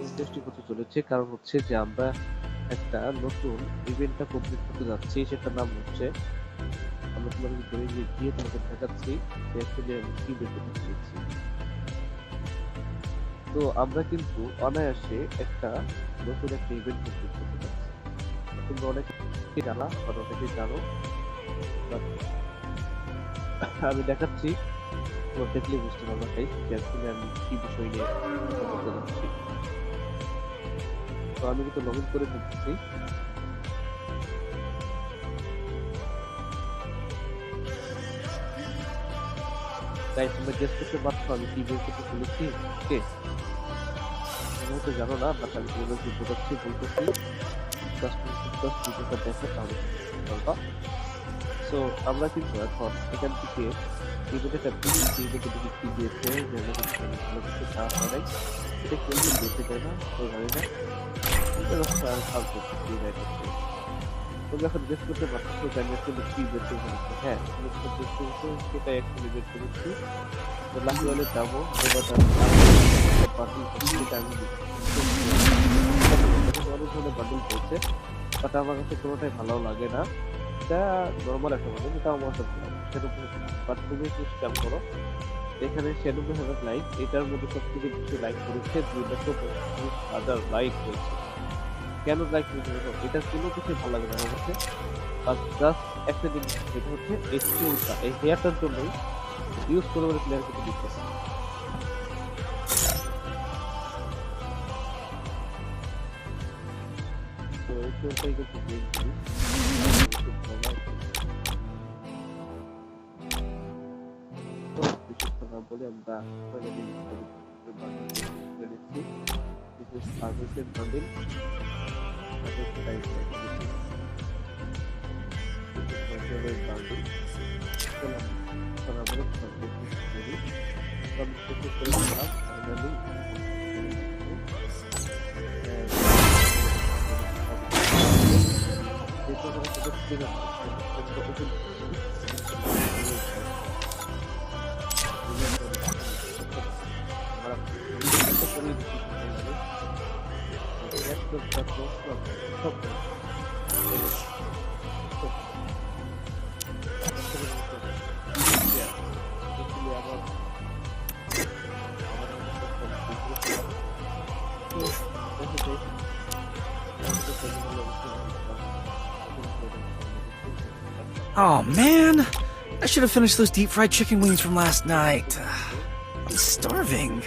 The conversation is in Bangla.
ইন্টারেস্টিং হতে চলেছে, কারণ হচ্ছে যে আমরা একটা নতুন ইভেন্টটা কমপ্লিট করতে যাচ্ছি। সেটার নাম হচ্ছে, আমরা তোমাদের গিয়ে তোমাদের দেখাচ্ছি যে অ্যাকচুয়ালি আমি কি বের করতে চেয়েছি। তো আমরা কিন্তু অনায়াসে একটা নতুন একটা ইভেন্ট কমপ্লিট করতে যাচ্ছি। তোমরা অনেকে জানা বা অনেকে জানো, বাট আমি দেখাচ্ছি, তোমরা দেখলে বুঝতে পারবা গাইস যে অ্যাকচুয়ালি আমি কি বিষয় নিয়ে কথা বলতে যাচ্ছি। তো আমি কিন্তু লগ ইন করে ফেলতেছি। গাইস তোমরা গেস করতে পারছো আমি কি বের করতে চলেছি? ওকে, তোমরা হয়তো জানো না, বাট আমি তোমাদেরকে বোঝাচ্ছি, বলতেছি। জাস্ট ভিডিওটা দেখো তাহলে বুঝতে পারবা। সো আমরা কিন্তু এখন এখান থেকে ইভেন্টটা দেখে কি দিয়েছে, যে ভালো কিছু খাওয়া হয় নাই, এটা কেউ দেখতে চায় না, তো জানি না তুমি এখন গেস করতে পারছো যে আমি আসলে কি বের করে ফেলেছি। হ্যাঁ, তুমি যেটা গেস করেছো সেটাই অ্যাকচুয়ালি বের করেছি। তো লাকি ওয়ালে যাবো, এবার বান্ডিল সেটা আমি অনেক ধরনের বান্ডিল পেয়েছে, বাট আমার কাছে কোনোটাই ভালো লাগে না। এটা নর্মাল একটা বান্ডিল, এটা আমার কাছে ভালো লাগে সেটা। বাট তুমি একটু স্ক্যাম করো, এখানে 96,000 লাইক, এটার মধ্যে সবথেকে বেশি লাইক করেছে 2,25,000 লাইক হয়েছে। কেন লাইক হয়েছে? এটার কোনো কিছু ভালো লাগে না আমার কাছে। আর জাস্ট একটা জিনিস, যেটা হচ্ছে এই চুলটা, এই হেয়ারটার জন্যই ইউজ করে বলে প্লেয়ার কিন্তু দিতেছে। তো এই চুলটাই কিন্তু মেইন জিনিস। তো বিশেষ কথা বলে আমরা সার্ভিসের bundle Oh man, I should have finished those deep fried chicken wings from last night. I'm starving.